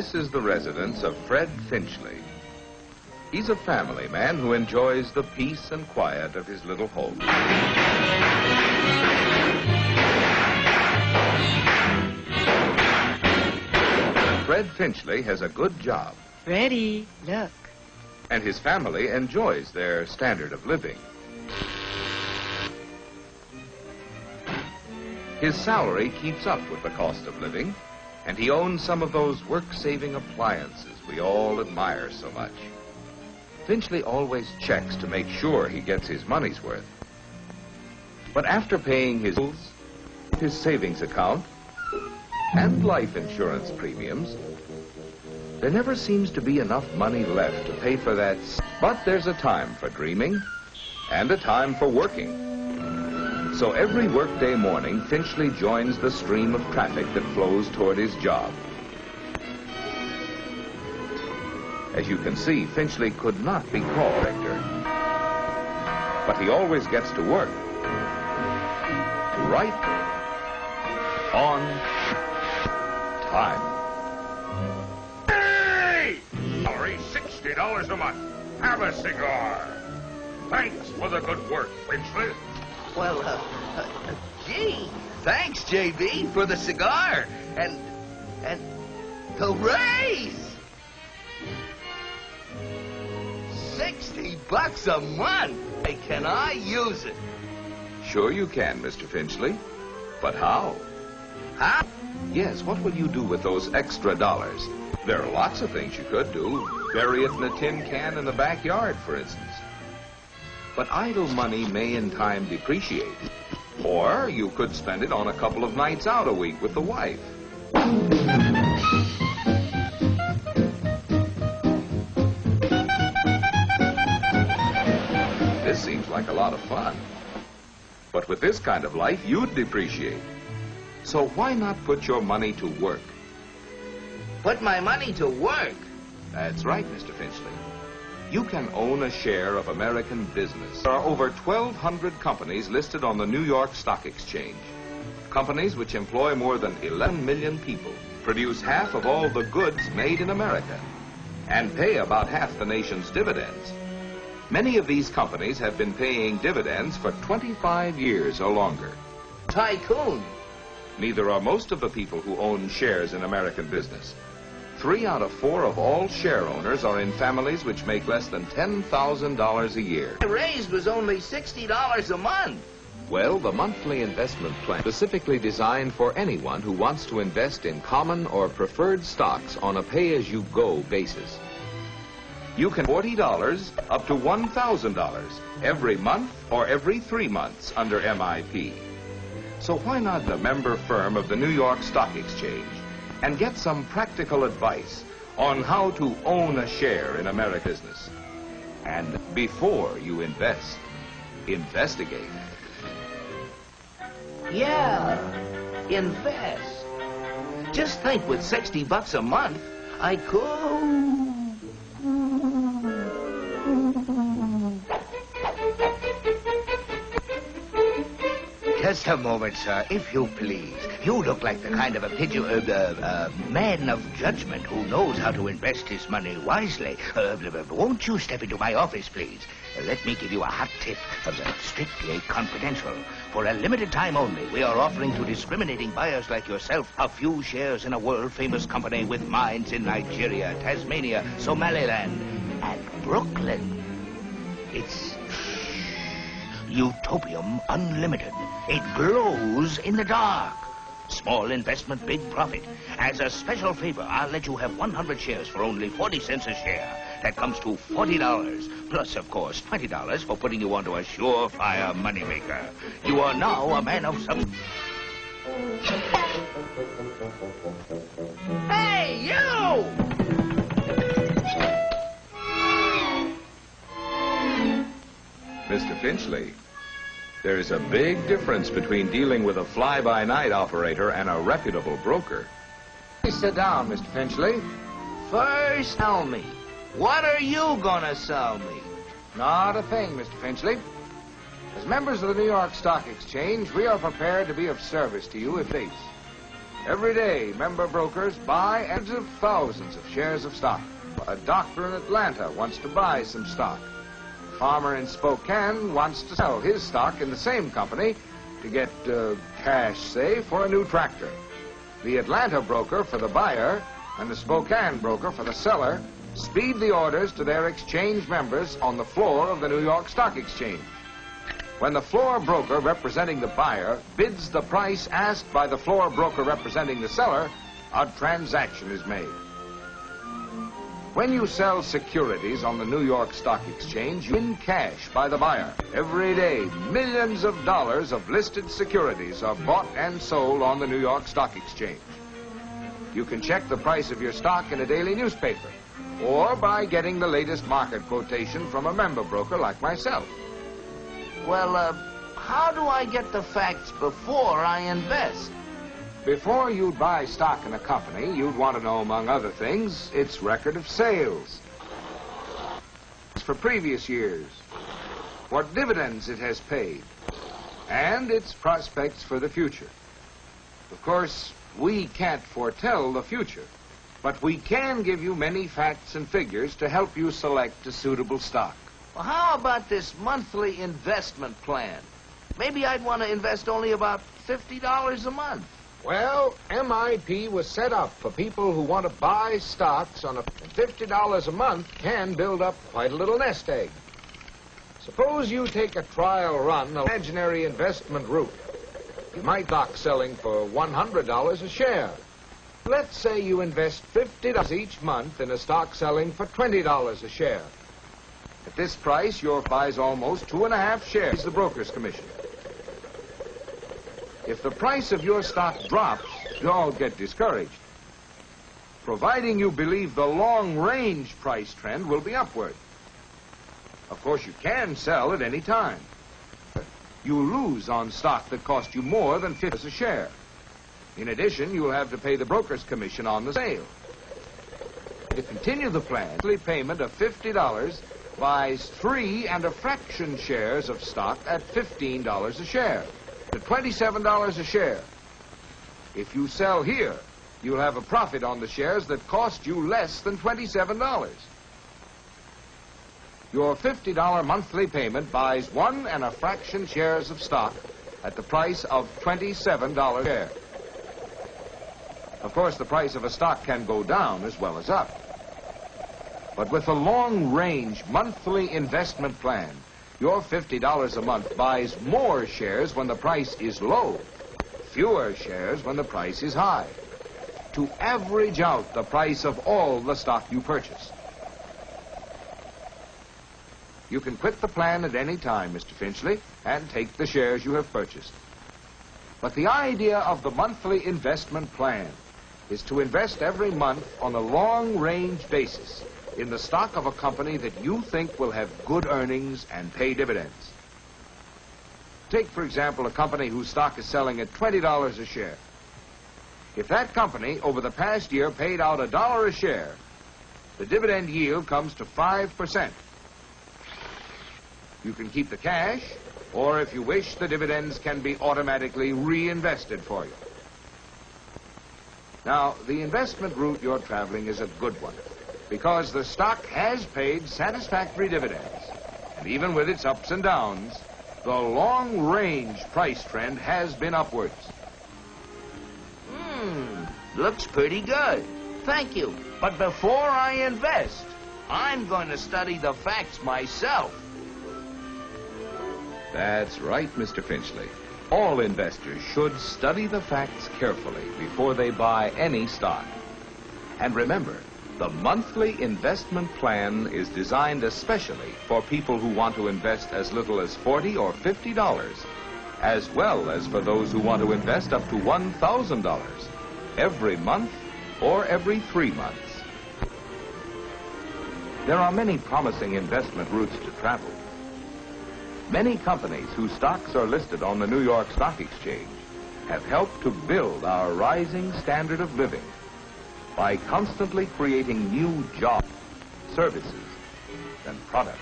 This is the residence of Fred Finchley. He's a family man who enjoys the peace and quiet of his little home. Fred Finchley has a good job. Freddie, look. And his family enjoys their standard of living. His salary keeps up with the cost of living, and he owns some of those work-saving appliances we all admire so much. Finchley always checks to make sure he gets his money's worth. But after paying his bills, his savings account, and life insurance premiums, there never seems to be enough money left to pay for that. But there's a time for dreaming and a time for working. So every workday morning, Finchley joins the stream of traffic that flows toward his job. As you can see, Finchley could not be called director, but he always gets to work. Right on time. Hey! Salary $60 a month. Have a cigar. Thanks for the good work, Finchley. Well, gee, thanks, JB, for the cigar and the raise. $60 a month. Hey, can I use it? Sure you can, Mr. Finchley. But how? How? Yes, what will you do with those extra dollars? There are lots of things you could do. Bury it in a tin can in the backyard, for instance. But idle money may in time depreciate. Or you could spend it on a couple of nights out a week with the wife. This seems like a lot of fun. But with this kind of life, you'd depreciate. So why not put your money to work? Put my money to work? That's right, Mr. Finchley. You can own a share of American business. There are over 1,200 companies listed on the New York Stock Exchange. Companies which employ more than 11 million people, produce half of all the goods made in America, and pay about half the nation's dividends. Many of these companies have been paying dividends for 25 years or longer. Tycoon. Neither are most of the people who own shares in American business. 3 out of 4 of all share owners are in families which make less than $10,000 a year. The raise was only $60 a month. Well, the monthly investment plan specifically designed for anyone who wants to invest in common or preferred stocks on a pay-as-you-go basis. You can $40 up to $1,000 every month or every 3 months under MIP. So why not the member firm of the New York Stock Exchange and get some practical advice on how to own a share in American business? And before you invest, investigate. Yeah, invest. Just think, with $60 a month, I could... Just a moment, sir, if you please. You look like the kind of a man of judgment who knows how to invest his money wisely. Won't you step into my office, please? Let me give you a hot tip, strictly confidential. For a limited time only, we are offering to discriminating buyers like yourself a few shares in a world-famous company with mines in Nigeria, Tasmania, Somaliland, and Brooklyn. It's Utopium Unlimited. It glows in the dark. Small investment, big profit. As a special favor, I'll let you have 100 shares for only 40 cents a share. That comes to $40, plus, of course, $20 for putting you onto a surefire moneymaker. You are now a man of some... Hey, you! Mr. Finchley, there is a big difference between dealing with a fly-by-night operator and a reputable broker. Please sit down, Mr. Finchley. First, tell me, what are you gonna sell me? Not a thing, Mr. Finchley. As members of the New York Stock Exchange, we are prepared to be of service to you if please. Every day, member brokers buy tens of thousands of shares of stock. A doctor in Atlanta wants to buy some stock. A farmer in Spokane wants to sell his stock in the same company to get cash, say, for a new tractor. The Atlanta broker for the buyer and the Spokane broker for the seller speed the orders to their exchange members on the floor of the New York Stock Exchange. When the floor broker representing the buyer bids the price asked by the floor broker representing the seller, a transaction is made. When you sell securities on the New York Stock Exchange, you win cash by the buyer. Every day, millions of dollars of listed securities are bought and sold on the New York Stock Exchange. You can check the price of your stock in a daily newspaper, or by getting the latest market quotation from a member broker like myself. Well, how do I get the facts before I invest? Before you'd buy stock in a company, you'd want to know, among other things, its record of sales for previous years, what dividends it has paid, and its prospects for the future. Of course, we can't foretell the future, but we can give you many facts and figures to help you select a suitable stock. Well, how about this monthly investment plan? Maybe I'd want to invest only about $50 a month. Well, MIP was set up for people who want to buy stocks on $50 a month can build up quite a little nest egg. Suppose you take a trial run, an imaginary investment route. You might stock selling for $100 a share. Let's say you invest $50 each month in a stock selling for $20 a share. At this price, your buys almost 2.5 shares the broker's commission. If the price of your stock drops, you'll get discouraged, providing you believe the long-range price trend will be upward. Of course, you can sell at any time. You lose on stock that cost you more than $50 a share. In addition, you'll have to pay the broker's commission on the sale. To continue the plan, monthly payment of $50 buys 3 1/2 shares of stock at $15 a share, to $27 a share. If you sell here, you'll have a profit on the shares that cost you less than $27. Your $50 monthly payment buys 1 1/2 shares of stock at the price of $27 a share. Of course, the price of a stock can go down as well as up. But with a long-range monthly investment plan, your $50 a month buys more shares when the price is low, fewer shares when the price is high, to average out the price of all the stock you purchase. You can quit the plan at any time, Mr. Finchley, and take the shares you have purchased. But the idea of the monthly investment plan is to invest every month on a long-range basis in the stock of a company that you think will have good earnings and pay dividends. Take, for example, a company whose stock is selling at $20 a share. If that company, over the past year, paid out $1 a share, the dividend yield comes to 5%. You can keep the cash, or if you wish, the dividends can be automatically reinvested for you. Now, the investment route you're traveling is a good one, because the stock has paid satisfactory dividends. And even with its ups and downs, the long-range price trend has been upwards. Looks pretty good. Thank you. But before I invest, I'm going to study the facts myself. That's right, Mr. Finchley. All investors should study the facts carefully before they buy any stock. And remember, the monthly investment plan is designed especially for people who want to invest as little as $40 or $50, as well as for those who want to invest up to $1,000 every month or every 3 months. There are many promising investment routes to travel. Many companies whose stocks are listed on the New York Stock Exchange have helped to build our rising standard of living by constantly creating new jobs, services, and products.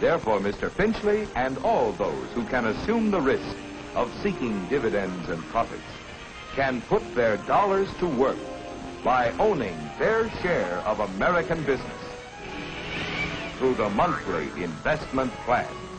Therefore, Mr. Finchley and all those who can assume the risk of seeking dividends and profits can put their dollars to work by owning their share of American business through the monthly investment plan.